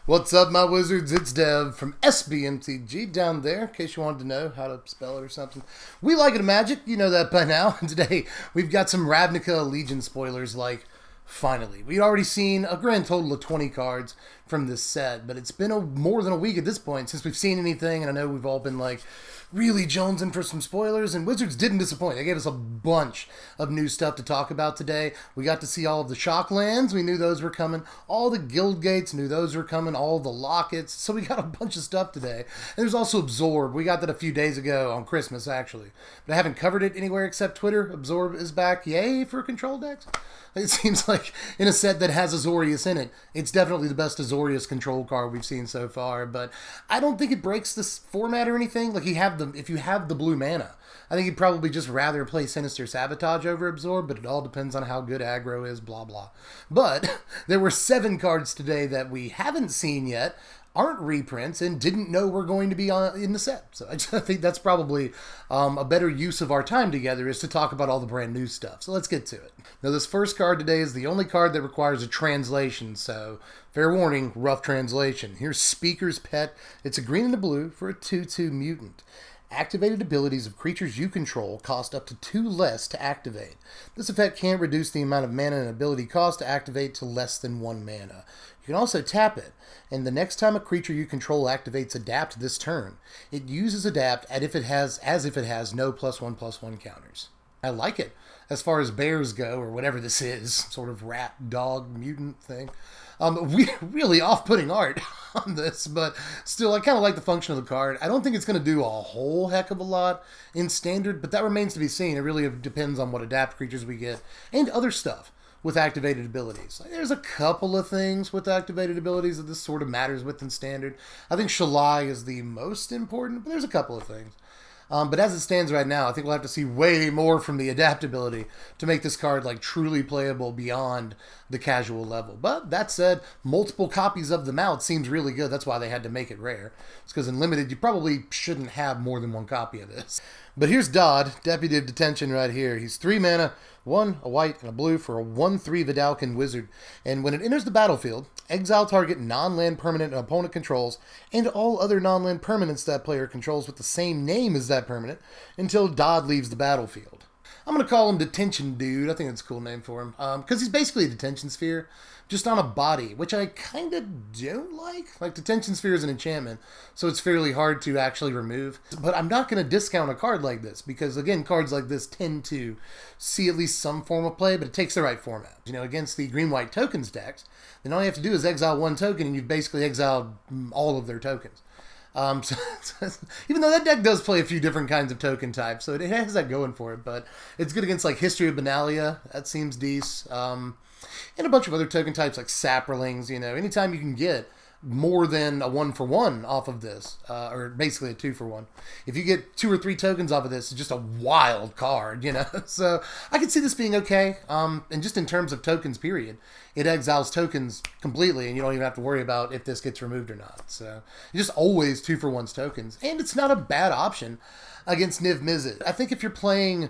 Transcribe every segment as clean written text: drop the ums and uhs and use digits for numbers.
What's up, my wizards? It's Dev from Mtg down there, in case you wanted to know how to spell it or something. We like it in Magic, you know that by now. And today, we've got some Ravnica Allegiance spoilers, finally. We'd already seen a grand total of 20 cards from this set, but it's been more than a week at this point since we've seen anything, and I know we've all been, really jonesing for some spoilers, and Wizards didn't disappoint. They gave us a bunch of new stuff to talk about today. We got to see all of the shock lands. We knew those were coming. All the guild gates, knew those were coming. All the lockets. So we got a bunch of stuff today. And there's also Absorb. We got that a few days ago on Christmas, actually. But I haven't covered it anywhere except Twitter. Absorb is back. Yay for control decks. It seems like in a set that has Azorius in it, it's definitely the best Azorius control card we've seen so far. But I don't think it breaks this format or anything. If you have the blue mana, I think you'd probably just rather play Sinister Sabotage over Absorb, but it all depends on how good aggro is, blah, blah. But there were 7 cards today that we haven't seen yet, aren't reprints, and didn't know were going to be in the set. So I think that's probably a better use of our time together, is to talk about all the brand new stuff. So let's get to it. Now, this first card today is the only card that requires a translation, so fair warning, rough translation. Here's Speaker's Pet. It's a green and a blue for a 2/2 mutant. Activated abilities of creatures you control cost up to 2 less to activate. This effect can't reduce the amount of mana and ability cost to activate to less than 1 mana. You can also tap it, and the next time a creature you control activates Adapt this turn, it uses Adapt as if it has no +1/+1 counters. I like it. As far as bears go, or whatever this is, sort of rat, dog, mutant thing. Really off-putting art on this, but still, I kind of like the function of the card. I don't think it's going to do a whole heck of a lot in Standard, but that remains to be seen. It really depends on what adapt creatures we get, and other stuff with activated abilities. There's a couple of things with activated abilities that this sort of matters with in Standard. I think Shalai is the most important, but there's a couple of things. But as it stands right now, I think we'll have to see way more from the adaptability to make this card truly playable beyond the casual level. But that said, multiple copies of them out seems really good. That's why they had to make it rare. It's because in Limited, you probably shouldn't have more than 1 copy of this. But here's Dodd, Deputy of Detention right here. He's 3 mana, 1, a white, and a blue for a 1/3 Dowcan Wizard. And when it enters the battlefield, exile target non-land permanent an opponent controls, and all other non-land permanents that player controls with the same name as that permanent until Dodd leaves the battlefield. I'm going to call him Detention Dude. I think that's a cool name for him. Because he's basically a detention sphere, just on a body, which I kind of don't like. Detention Sphere is an enchantment, so it's fairly hard to actually remove. But I'm not going to discount a card like this, because, again, cards like this tend to see at least some form of play, but it takes the right format. Against the green-white tokens decks, then all you have to do is exile 1 token, and you've basically exiled all of their tokens. Even though that deck does play a few different kinds of token types, so it has that going for it, but it's good against History of Benalia, that seems decent, and a bunch of other token types like Saprolings. Anytime you can get more than a 1-for-1 off of this, or basically a 2-for-1. If you get 2 or 3 tokens off of this, it's just a wild card, So I could see this being okay. And just in terms of tokens, period, it exiles tokens completely, and you don't even have to worry about if this gets removed or not. So it's just always 2-for-1's tokens, and it's not a bad option against Niv Mizzet. I think if you're playing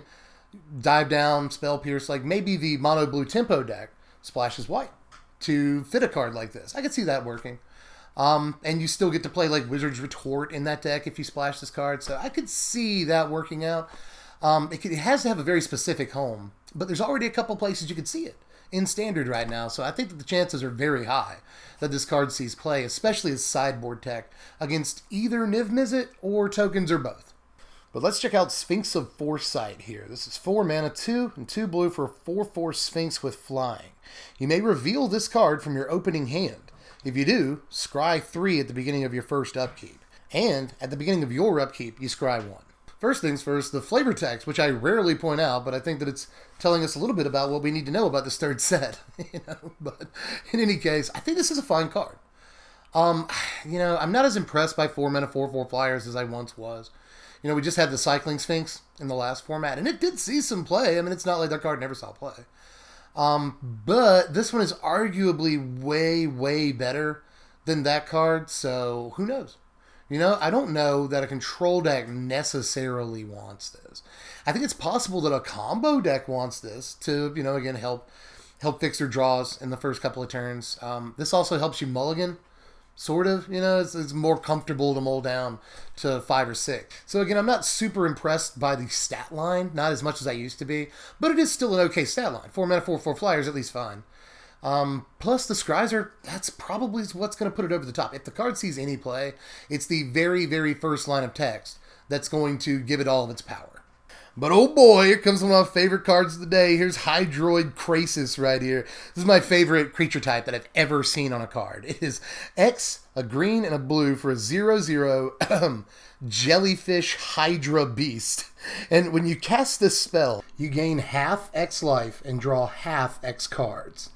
Dive Down, Spell Pierce, maybe the mono blue tempo deck splashes white to fit a card like this. I could see that working. And you still get to play Wizard's Retort in that deck if you splash this card. So I could see that working out. It has to have a very specific home, but there's already a couple places you could see it in Standard right now. So I think that the chances are very high that this card sees play, especially as sideboard tech against either Niv Mizzet or tokens or both. But let's check out Sphinx of Foresight here. This is 4 mana, 2 and 2 blue for a 4/4 Sphinx with flying. You may reveal this card from your opening hand. If you do, scry 3 at the beginning of your first upkeep. And at the beginning of your upkeep, you scry 1. First things first, the flavor text, which I rarely point out, but I think that it's telling us a little bit about what we need to know about this third set. But in any case, I think this is a fine card. I'm not as impressed by 4 mana 4/4 flyers as I once was. We just had the Cycling Sphinx in the last format, and it did see some play. I mean, it's not like that card never saw play. But this one is arguably way, way better than that card, so who knows? I don't know that a control deck necessarily wants this. I think it's possible that a combo deck wants this to, again, help fix their draws in the first couple of turns. This also helps you mulligan sort of. You know, it's more comfortable to mull down to 5 or 6. So again, I'm not super impressed by the stat line, not as much as I used to be, but it is still an okay stat line. 4 mana, 4/4 flyers, at least fine. Plus the scries that's probably what's going to put it over the top. If the card sees any play, it's the very, very first line of text that's going to give it all of its power. But oh boy, here comes one of my favorite cards of the day. Here's Hydroid Crisis right here. This is my favorite creature type that I've ever seen on a card. It is X, a green, and a blue for a 0/0 Jellyfish Hydra Beast. And when you cast this spell, you gain half X life and draw half X cards.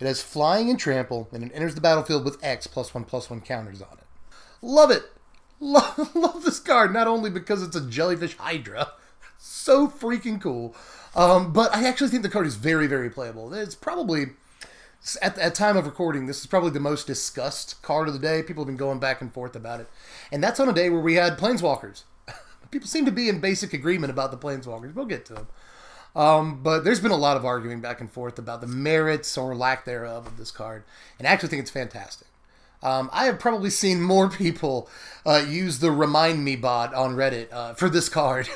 It has flying and trample, and it enters the battlefield with X +1/+1 counters on it. Love it! Love this card, not only because it's a Jellyfish Hydra, so freaking cool, but I actually think the card is very, very playable. It's probably, at time of recording, this is probably the most discussed card of the day. People have been going back and forth about it. And that's on a day where we had Planeswalkers. People seem to be in basic agreement about the Planeswalkers. We'll get to them. But there's been a lot of arguing back and forth about the merits or lack thereof of this card. And I actually think it's fantastic. I have probably seen more people use the Remind Me bot on Reddit for this card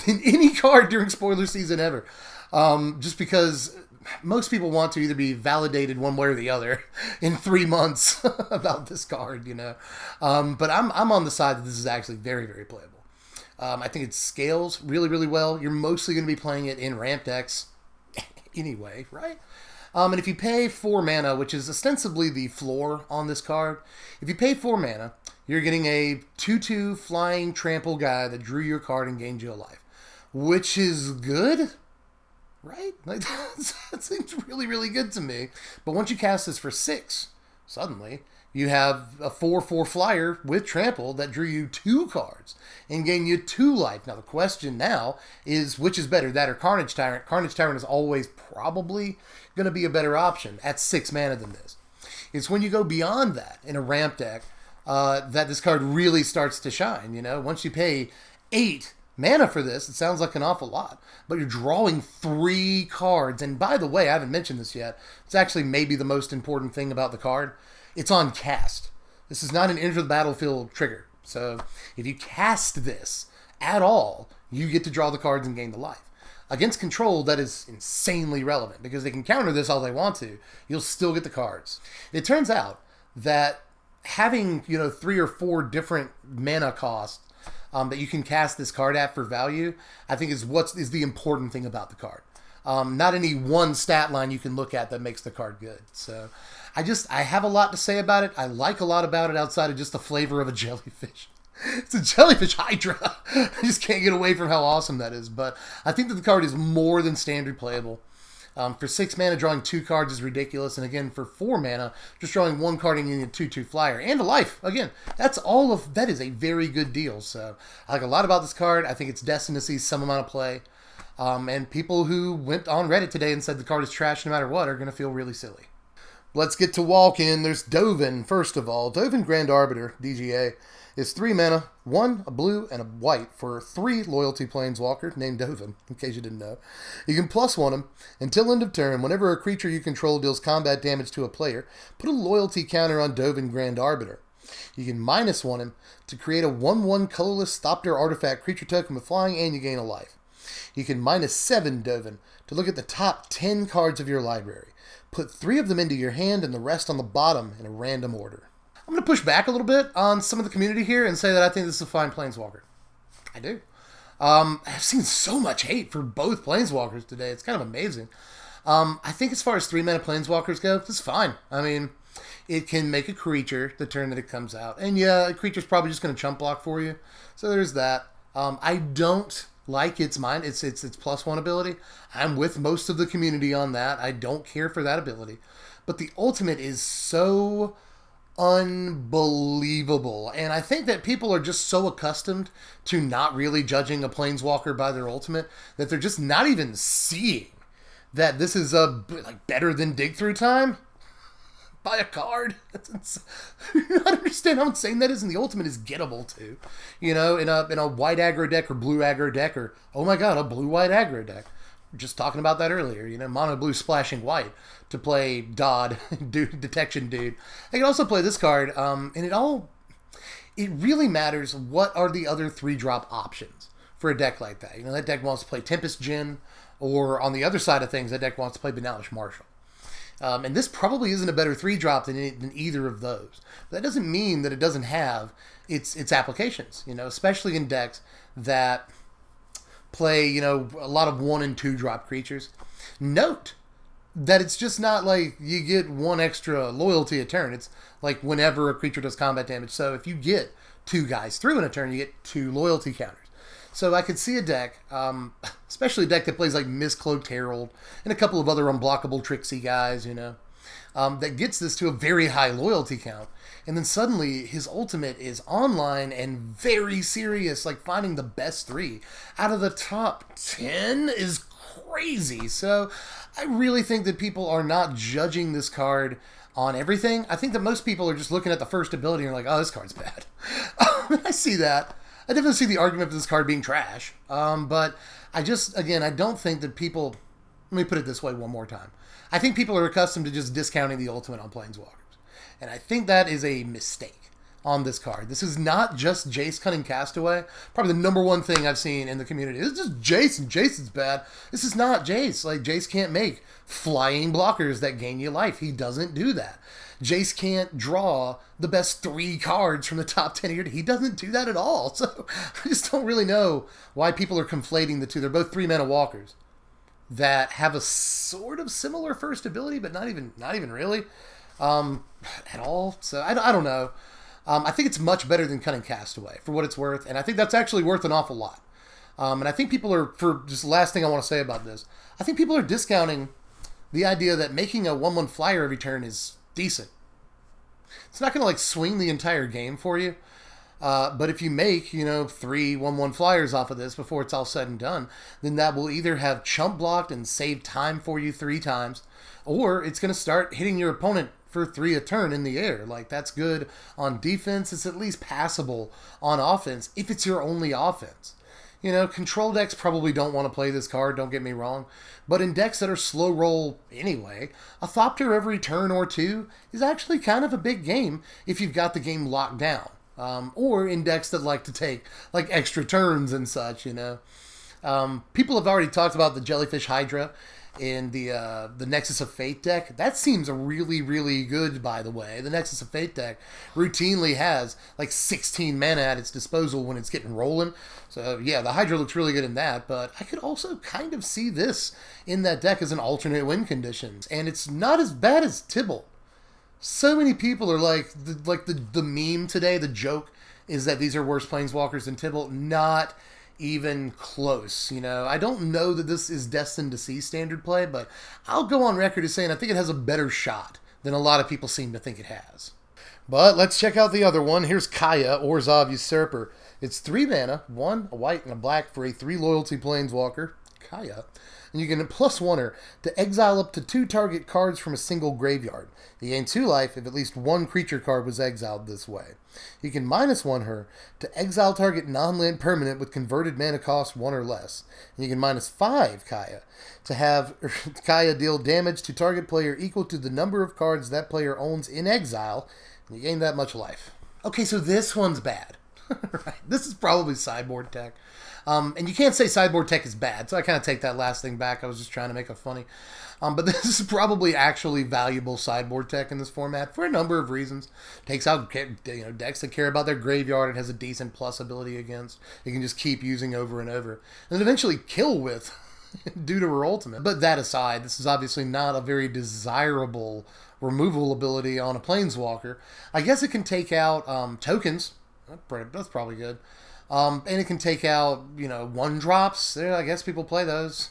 than any card during spoiler season ever. Just because most people want to either be validated one way or the other in 3 months about this card, you know. But I'm on the side that this is actually very, very playable. I think it scales really, really well. You're mostly going to be playing it in ramp decks anyway, right? And if you pay 4 mana, which is ostensibly the floor on this card, if you pay 4 mana, you're getting a 2/2 flying trample guy that drew your card and gained you a life, which is good, right? Like, that seems really, really good to me. But once you cast this for 6, suddenly you have a 4/4 flyer with trample that drew you 2 cards and gained you 2 life. Now the question now is, which is better, that or Carnage Tyrant? Carnage Tyrant is always probably going to be a better option at 6 mana than this. It's when you go beyond that in a ramp deck that this card really starts to shine. You know, once you pay 8 mana for this, it sounds like an awful lot, but you're drawing 3 cards. And by the way, I haven't mentioned this yet. It's actually maybe the most important thing about the card. It's on cast. This is not an enter the battlefield trigger. So if you cast this at all, you get to draw the cards and gain the life. Against control, that is insanely relevant because they can counter this all they want to. You'll still get the cards. It turns out that having, 3 or 4 different mana costs that you can cast this card at for value, I think is the important thing about the card. Not any one stat line you can look at that makes the card good. So I have a lot to say about it. I like a lot about it outside of just the flavor of a jellyfish. It's a Jellyfish Hydra. I just can't get away from how awesome that is. But I think that the card is more than standard playable. For 6 mana, drawing 2 cards is ridiculous. And again, for 4 mana, just drawing 1 card and getting a 2/2 flyer. And a life. Again, that is a very good deal. So I like a lot about this card. I think it's destined to see some amount of play. And people who went on Reddit today and said the card is trash no matter what are going to feel really silly. Let's get to walk-in. There's Dovan, first of all. Dovan Grand Arbiter, DGA, is 3 mana, 1, a blue, and a white for 3 loyalty planeswalker named Dovan, in case you didn't know. You can +1 him. Until end of turn, whenever a creature you control deals combat damage to a player, put a loyalty counter on Dovan Grand Arbiter. You can -1 him to create a 1/1 colorless Thopter artifact creature token with flying, and you gain a life. You can -7 Dovan to look at the top 10 cards of your library. Put 3 of them into your hand and the rest on the bottom in a random order. I'm going to push back a little bit on some of the community here and say that I think this is a fine Planeswalker. I do. I've seen so much hate for both Planeswalkers today. It's kind of amazing. I think as far as 3 mana Planeswalkers go, this is fine. I mean, it can make a creature the turn that it comes out. And yeah, a creature's probably just going to chump block for you. So there's that. I don't like its +1 ability. I'm with most of the community on that. I don't care for that ability. But the ultimate is so unbelievable. And I think that people are just so accustomed to not really judging a Planeswalker by their ultimate that they're just not even seeing that this is better than Dig Through Time by a card. I don't understand how insane that is, and the ultimate is gettable too. In a white aggro deck or blue aggro deck, or oh my god, a blue-white aggro deck. just talking about that earlier, you know, mono blue splashing white to play Dodd, detection dude. I can also play this card, and it really matters what are the other 3-drop options for a deck like that. You know, that deck wants to play Tempest Djinn, or on the other side of things, that deck wants to play Benalish Marshal. And this probably isn't a better 3-drop than either of those. But that doesn't mean that it doesn't have its applications, you know, especially in decks that play, you know, a lot of 1- and 2-drop creatures. Note that it's just not like you get 1 extra loyalty a turn. It's like whenever a creature does combat damage. So if you get 2 guys through in a turn, you get 2 loyalty counters. So I could see a deck, especially a deck that plays like Mistcloaked Herald and a couple of other unblockable tricksy guys, you know, that gets this to a very high loyalty count. And then suddenly his ultimate is online and very serious, like finding the best 3 out of the top 10 is crazy. So I really think that people are not judging this card on everything. I think that most people are just looking at the first ability and are like, oh, this card's bad. I see that. I definitely see the argument for this card being trash. But I don't think that people... Let me put it this way one more time. I think people are accustomed to just discounting the ultimate on Planeswalkers. And I think that is a mistake on this card. This is not just Jace Cunning Castaway. Probably the #1 thing I've seen in the community. It's just Jace, and Jace is bad. This is not Jace. Like, Jace can't make flying blockers that gain you life. He doesn't do that. Jace can't draw the best 3 cards from the top 10 of your... He doesn't do that at all. So I just don't really know why people are conflating the two. They're both 3-mana walkers that have a sort of similar first ability, but not even really at all. So I don't know. I think it's much better than Cunning Castaway for what it's worth, and I think that's actually worth an awful lot. And I think people are, for just the last thing I want to say about this, I think people are discounting the idea that making a 1/1 flyer every turn is decent. It's not going to like swing the entire game for you. But if you make, you know, 3 1/1 flyers off of this before it's all said and done, then that will either have chump blocked and save time for you 3 times, or it's going to start hitting your opponent for 3 a turn in the air. Like, that's good on defense. It's at least passable on offense if it's your only offense. You know, control decks probably don't want to play this card, don't get me wrong. But in decks that are slow roll anyway, a Thopter every turn or 2 is actually kind of a big game if you've got the game locked down. Or in decks that like to take like extra turns and such, you know. People have already talked about the Jellyfish HYDRA in the Nexus of Fate deck. That seems really, really good, by the way. The Nexus of Fate deck routinely has like 16 mana at its disposal when it's getting rolling. So yeah, the Hydra looks really good in that, but I could also kind of see this in that deck as an alternate win condition. And it's not as bad as Tibble. So many people are like the meme today, the joke is that these are worse Planeswalkers than Tibble. Not even close, you know. I don't know that this is destined to see standard play, but I'll go on record as saying I think it has a better shot than a lot of people seem to think it has. But let's check out the other one. Here's Kaeya, Orzhov Usurper. It's 3 mana, 1, a white, and a black for a 3 loyalty Planeswalker, Kaeya. And you can +1 her to exile up to 2 target cards from a single graveyard. You gain 2 life if at least 1 creature card was exiled this way. You can -1 her to exile target non-land permanent with converted mana cost 1 or less. And you can -5 Kaeya to have Kaeya deal damage to target player equal to the number of cards that player owns in exile. And you gain that much life. Okay, so this one's bad. Right. This is probably sideboard tech. And you can't say sideboard tech is bad, so I kind of take that last thing back. I was just trying to make it funny. But this is probably actually valuable sideboard tech in this format for a number of reasons. Takes out decks that care about their graveyard. It has a decent plus ability against. You can just keep using over and over. And then eventually kill with due to her ultimate. But that aside, this is obviously not a very desirable removal ability on a Planeswalker. I guess it can take out tokens. That's probably good. And it can take out, 1-drops. I guess people play those.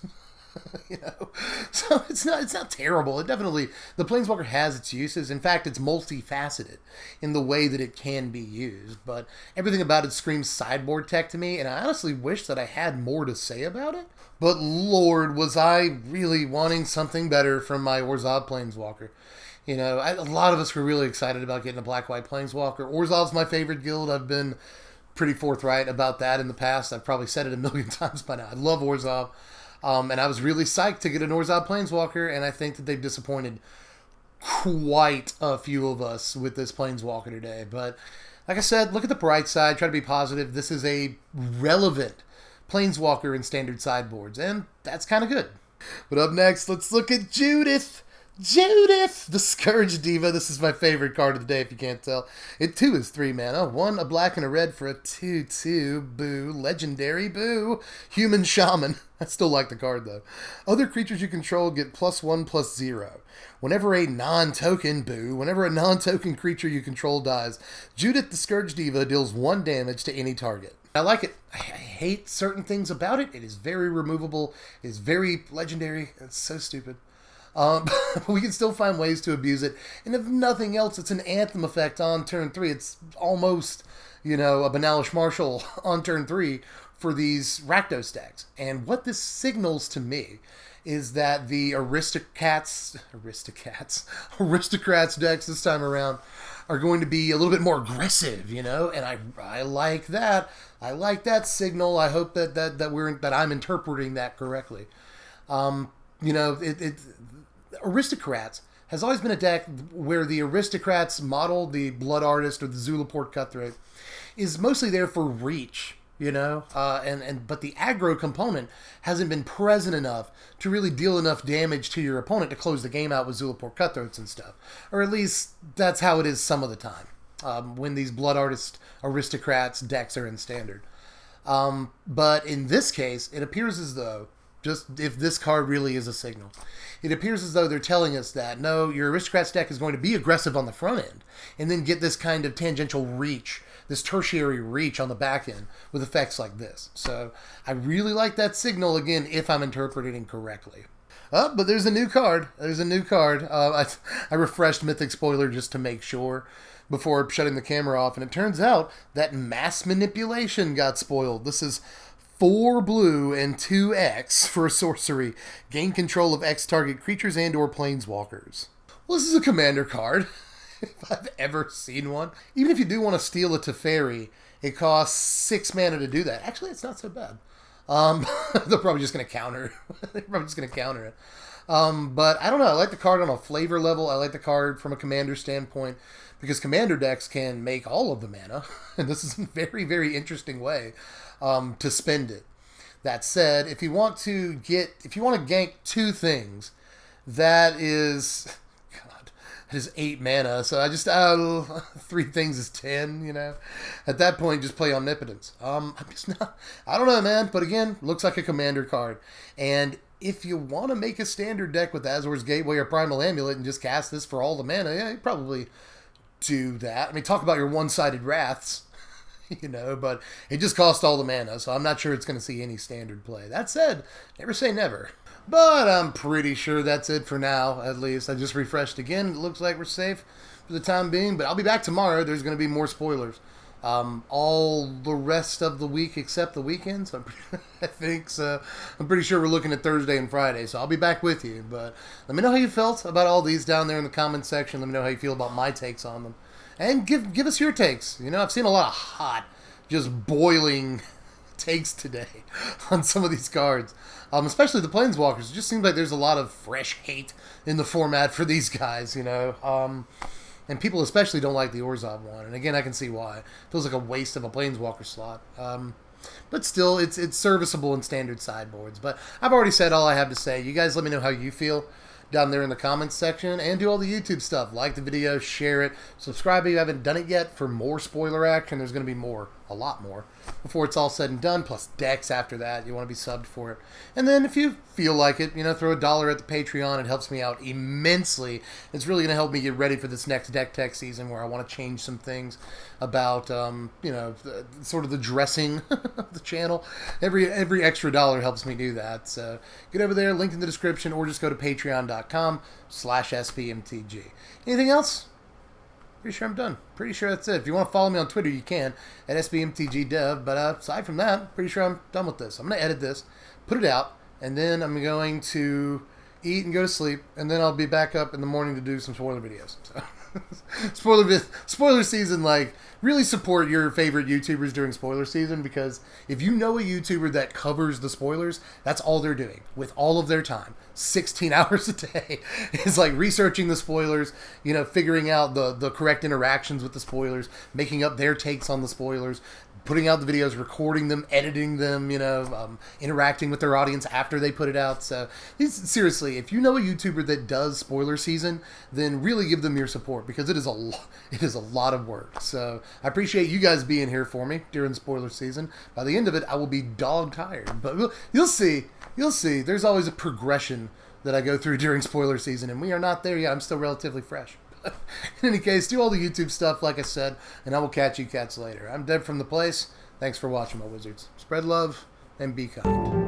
So it's not terrible. It definitely, the Planeswalker has its uses. In fact, it's multifaceted in the way that it can be used. But everything about it screams sideboard tech to me, and I honestly wish that I had more to say about it. But Lord, was I really wanting something better from my Orzhov Planeswalker. A lot of us were really excited about getting a black-white Planeswalker. Orzhov's my favorite guild. I've been pretty forthright about that in the past. I've probably said it a million times by now. I love Orzhov. And I was really psyched to get an Orzhov Planeswalker, and I think that they've disappointed quite a few of us with this Planeswalker today. But like I said, look at the bright side, try to be positive. This is a relevant Planeswalker in standard sideboards, and that's kind of good. But up next, let's look at Judith. Judith, the Scourge Diva. This is my favorite card of the day, if you can't tell. It too is 3 mana. 1, a black, and a red for a 2/2. Boo. Legendary. Boo. Human Shaman. I still like the card, though. Other creatures you control get +1/+0. Whenever a non-token, boo, whenever a non-token creature you control dies, Judith, the Scourge Diva, deals 1 damage to any target. I like it. I hate certain things about it. It is very removable. It is very legendary. It's so stupid. But we can still find ways to abuse it. And if nothing else, it's an Anthem effect on turn 3. It's almost, you know, a Banalish Marshal on turn 3 for these Rakdos decks. And what this signals to me is that the Aristocrats decks this time around are going to be a little bit more aggressive, you know, and I like that. I like that signal. I hope that I'm interpreting that correctly. You know, Aristocrats has always been a deck where the Aristocrats model, the Blood Artist or the Zulaport Cutthroat, is mostly there for reach, you know, but the aggro component hasn't been present enough to really deal enough damage to your opponent to close the game out with Zulaport Cutthroats and stuff. Or at least that's how it is some of the time when these Blood Artist Aristocrats decks are in Standard. But in this case, it appears as though, just if this card really is a signal, it appears as though they're telling us that, no, your Aristocrats deck is going to be aggressive on the front end and then get this kind of tangential reach, this tertiary reach on the back end with effects like this. So I really like that signal, again, if I'm interpreting correctly. But there's a new card. There's a new card. I refreshed Mythic Spoiler just to make sure before shutting the camera off, and it turns out that Mass Manipulation got spoiled. This is 4 blue and 2 X for a sorcery. Gain control of X target creatures and or planeswalkers. Well, this is a commander card, if I've ever seen one. Even if you do want to steal a Teferi, it costs 6 mana to do that. Actually, it's not so bad. They're probably just going to counter. They're probably just going to counter it. But I don't know. I like the card on a flavor level. I like the card from a commander standpoint because commander decks can make all of the mana. And this is a very, very interesting way to spend it. That said, if you want to gank 2 things, that is 8 mana. So I just 3 things is 10. You know, at that point, just play Omnipotence. I'm just not. I don't know, man. But again, looks like a commander card. And if you want to make a standard deck with Azor's Gateway or Primal Amulet and just cast this for all the mana, yeah, you probably do that. I mean, talk about your one-sided Wraths. You know, but it just costs all the mana, so I'm not sure it's going to see any standard play. That said, never say never. But I'm pretty sure that's it for now, at least. I just refreshed again. It looks like we're safe for the time being, but I'll be back tomorrow. There's going to be more spoilers. All the rest of the week except the weekend, so I think so. I'm pretty sure we're looking at Thursday and Friday, so I'll be back with you. But let me know how you felt about all these down there in the comments section. Let me know how you feel about my takes on them. And give us your takes. You know, I've seen a lot of hot, just boiling takes today on some of these cards. Especially the Planeswalkers. It just seems like there's a lot of fresh hate in the format for these guys, you know. And people especially don't like the Orzhov one. And again, I can see why. It feels like a waste of a Planeswalker slot. But still, it's serviceable in standard sideboards. But I've already said all I have to say. You guys let me know how you feel down there in the comments section, and do all the YouTube stuff. Like the video, share it, subscribe if you haven't done it yet for more spoiler action. There's going to be more, a lot more, before it's all said and done, plus decks after that. You want to be subbed for it. And then if you feel like it, you know, throw $1 at the Patreon. It helps me out immensely. It's really going to help me get ready for this next Deck Tech season where I want to change some things about, you know, sort of the dressing of the channel. Every extra $1 helps me do that. So get over there, link in the description, or just go to patreon.com/SBMTG. Anything else? Pretty sure I'm done. Pretty sure that's it. If you want to follow me on Twitter, you can at SBMTGDev. But aside from that, pretty sure I'm done with this. I'm going to edit this, put it out, and then I'm going to eat and go to sleep, and then I'll be back up in the morning to do some spoiler videos. So spoiler season, like, really support your favorite YouTubers during spoiler season, because if you know a YouTuber that covers the spoilers, that's all they're doing with all of their time. 16 hours a day is like researching the spoilers, you know, figuring out the correct interactions with the spoilers, making up their takes on the spoilers, putting out the videos, recording them, editing them, you know, interacting with their audience after they put it out. So, seriously, if you know a YouTuber that does spoiler season, then really give them your support, because it is a lot of work. So, I appreciate you guys being here for me during spoiler season. By the end of it, I will be dog tired, but you'll see. You'll see. There's always a progression that I go through during spoiler season, and we are not there yet. I'm still relatively fresh. In any case, do all the YouTube stuff, like I said, and I will catch you cats later. I'm Deb from The Place. Thanks for watching, my wizards. Spread love and be kind.